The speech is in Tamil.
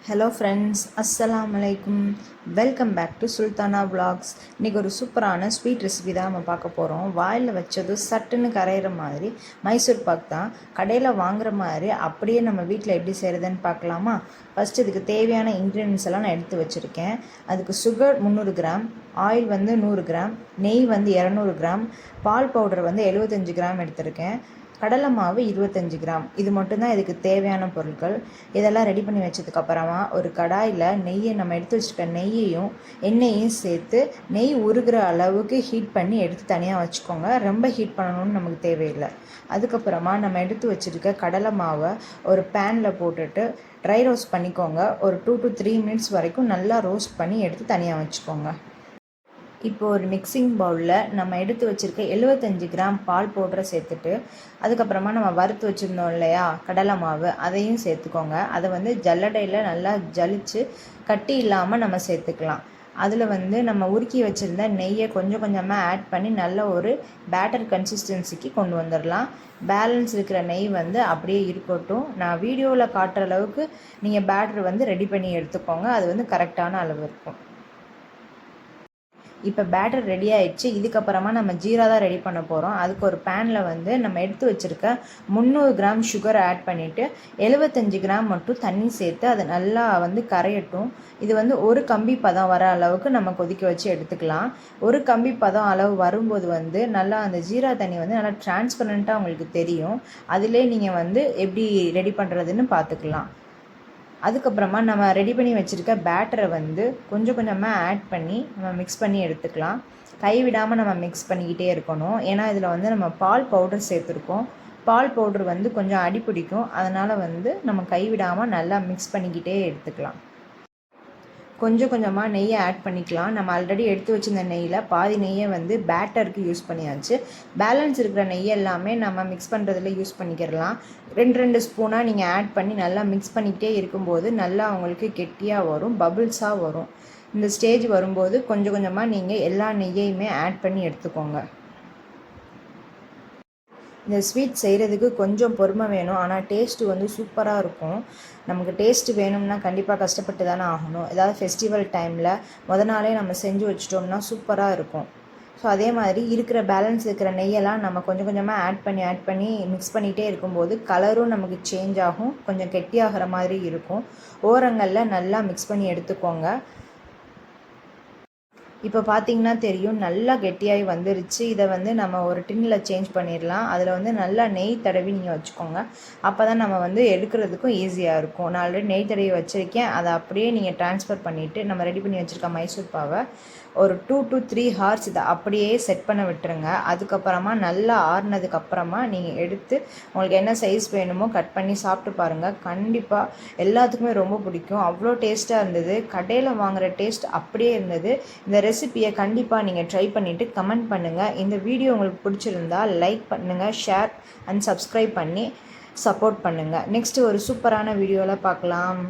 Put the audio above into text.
ஹலோ ஃப்ரெண்ட்ஸ், அஸ்ஸலாமு அலைக்கும். Welcome back to Sultana vlogs. இன்றைக்கி ஒரு சூப்பரான ஸ்வீட் ரெசிபி தான் நம்ம பார்க்க போகிறோம். வாயில் வச்சது சட்டுன்னு கரையிற மாதிரி மைசூர் பாக் தான். கடையில் வாங்குற மாதிரி அப்படியே நம்ம வீட்டில் எப்படி செய்கிறதுன்னு பார்க்கலாமா? ஃபஸ்ட்டு இதுக்கு தேவையான இன்க்ரீடியன்ஸ் எல்லாம் நான் எடுத்து வச்சுருக்கேன். அதுக்கு சுகர் 300 கிராம், ஆயில் 100 கிராம், நெய் 200 கிராம், பால் பவுடர் 75 கிராம் எடுத்திருக்கேன், கடலை மாவு 25 கிராம். இது மட்டும்தான் இதுக்கு தேவையான பொருட்கள். இதெல்லாம் ரெடி பண்ணி வச்சதுக்கப்புறமா ஒரு கடாயில் நெய்யை, நம்ம எடுத்து வச்சுருக்க நெய்யையும் எண்ணெயையும் சேர்த்து நெய் உருகிற அளவுக்கு ஹீட் பண்ணி எடுத்து தனியாக வச்சுக்கோங்க. ரொம்ப ஹீட் பண்ணணும்னு நமக்கு தேவையில்லை. அதுக்கப்புறமா நம்ம எடுத்து வச்சுருக்க கடலை மாவை ஒரு பேனில் போட்டுட்டு ட்ரை ரோஸ்ட் பண்ணிக்கோங்க. ஒரு 2 to 3 மினிட்ஸ் வரைக்கும் நல்லா ரோஸ்ட் பண்ணி எடுத்து தனியாக வச்சுக்கோங்க. இப்போ ஒரு மிக்சிங் பவுலில் நம்ம எடுத்து வச்சுருக்க 75 கிராம் பால் பவுடரை சேர்த்துட்டு, அதுக்கப்புறமா நம்ம வறுத்து வச்சுருந்தோம் இல்லையா கடலை மாவு, அதையும் சேர்த்துக்கோங்க. அதை ஜல்லடையில் நல்லா ஜலிச்சு கட்டி இல்லாமல் நம்ம சேர்த்துக்கலாம். அதில் நம்ம உருக்கி வச்சுருந்த நெய்யை கொஞ்சம் கொஞ்சமாக ஆட் பண்ணி நல்ல ஒரு பேட்டர் கன்சிஸ்டன்சிக்கு கொண்டு வந்துடலாம். பேலன்ஸ் இருக்கிற நெய் அப்படியே இருக்கட்டும். நான் வீடியோவில் காட்டுற அளவுக்கு நீங்கள் பேட்டர் ரெடி பண்ணி எடுத்துக்கோங்க. அது கரெக்டான அளவு இருக்கும். இப்போ பேட்டர் ரெடி ஆகிடுச்சு. இதுக்கப்புறமா நம்ம ஜீரா தான் ரெடி பண்ண போகிறோம். அதுக்கு ஒரு பேனில் நம்ம எடுத்து வச்சுருக்க 300 கிராம் சுகரை ஆட் பண்ணிவிட்டு 75 கிராம் மட்டும் தண்ணி சேர்த்து அதை நல்லா கரையட்டும். இது ஒரு கம்பி பதம் வர அளவுக்கு நம்ம கொதிக்க வச்சு எடுத்துக்கலாம். ஒரு கம்பி பதம் அளவு வரும்போது நல்லா அந்த ஜீரா தண்ணி நல்லா டிரான்ஸ்பரண்ட்டாக உங்களுக்கு தெரியும். அதிலே நீங்கள் எப்படி ரெடி பண்ணுறதுன்னு பார்த்துக்கலாம். அதுக்கப்புறமா நம்ம ரெடி பண்ணி வச்சுருக்க பேட்டரை கொஞ்சம் கொஞ்சமாக ஆட் பண்ணி நம்ம மிக்ஸ் பண்ணி எடுத்துக்கலாம். கைவிடாமல் நம்ம மிக்ஸ் பண்ணிக்கிட்டே இருக்கணும். ஏன்னா இதில் நம்ம பால் பவுடர் சேர்த்துருக்கோம். பால் பவுடர் கொஞ்சம் அடி பிடிக்கும். அதனால் நம்ம கைவிடாமல் நல்லா மிக்ஸ் பண்ணிக்கிட்டே எடுத்துக்கலாம். கொஞ்சம் கொஞ்சமாக நெய்யை ஆட் பண்ணிக்கலாம். நம்ம ஆல்ரெடி எடுத்து வச்சுருந்த நெய்யில் பாதி நெய்யை பேட்டருக்கு யூஸ் பண்ணியாச்சு. பேலன்ஸ் இருக்கிற நெய் எல்லாமே நம்ம மிக்ஸ் பண்ணுறதுல யூஸ் பண்ணிக்கிறலாம். 2 ஸ்பூனாக நீங்கள் ஆட் பண்ணி நல்லா மிக்ஸ் பண்ணிக்கிட்டே இருக்கும்போது நல்லா உங்களுக்கு கெட்டியாக வரும், பபுள்ஸாக வரும். இந்த ஸ்டேஜ் வரும்போது கொஞ்சம் கொஞ்சமாக நீங்கள் எல்லா நெய்யையுமே ஆட் பண்ணி எடுத்துக்கோங்க. இந்த ஸ்வீட் செய்கிறதுக்கு கொஞ்சம் பொறுமை வேணும். ஆனால் டேஸ்ட்டு சூப்பராக இருக்கும். நமக்கு டேஸ்ட்டு வேணும்னா கண்டிப்பாக கஷ்டப்பட்டு தானே ஆகணும். ஏதாவது ஃபெஸ்டிவல் டைமில் நாளே நம்ம செஞ்சு வச்சிட்டோம்னா சூப்பராக இருக்கும். ஸோ அதே மாதிரி பேலன்ஸ் இருக்கிற நெய்யெல்லாம் நம்ம கொஞ்சம் கொஞ்சமாக ஆட் பண்ணி மிக்ஸ் பண்ணிகிட்டே இருக்கும்போது கலரும் நமக்கு சேஞ்ச் ஆகும், கொஞ்சம் கெட்டியாகிற மாதிரி இருக்கும். ஓரங்களில் நல்லா மிக்ஸ் பண்ணி எடுத்துக்கோங்க. இப்போ பார்த்தீங்கன்னா தெரியும், நல்லா கெட்டியாகி வந்துருச்சு. இதை நம்ம ஒரு டின்னில் சேஞ்ச் பண்ணிடலாம். அதில் நல்லா நெய் தடவி நீங்கள் வச்சுக்கோங்க. அப்போ தான் நம்ம எடுக்கிறதுக்கும் ஈஸியாக இருக்கும். நான் ஆல்ரெடி நெய் தடவி வச்சுருக்கேன். அதை அப்படியே நீங்கள் ட்ரான்ஸ்ஃபர் பண்ணிவிட்டு நம்ம ரெடி பண்ணி வச்சுருக்க மைசூர் பாவை ஒரு 2 to 3 ஹார்ஸ் இதை அப்படியே செட் பண்ண விட்டுருங்க. அதுக்கப்புறமா நல்லா ஆறுனதுக்கப்புறமா நீங்கள் எடுத்து உங்களுக்கு என்ன சைஸ் வேணுமோ கட் பண்ணி சாப்பிட்டு பாருங்கள். கண்டிப்பாக எல்லாத்துக்குமே ரொம்ப பிடிக்கும். அவ்வளோ டேஸ்ட்டாக இருந்தது. கடையில் வாங்குகிற டேஸ்ட் அப்படியே இருந்தது. இந்த ரெசிபியை கண்டிப்பாக நீங்கள் ட்ரை பண்ணிவிட்டு கமெண்ட் பண்ணுங்கள். இந்த வீடியோ உங்களுக்கு பிடிச்சிருந்தால் லைக் பண்ணுங்கள், ஷேர் அண்ட் சப்ஸ்கிரைப் பண்ணி சப்போர்ட் பண்ணுங்கள். நெக்ஸ்ட்டு ஒரு சூப்பரான வீடியோவில் பார்க்கலாம்.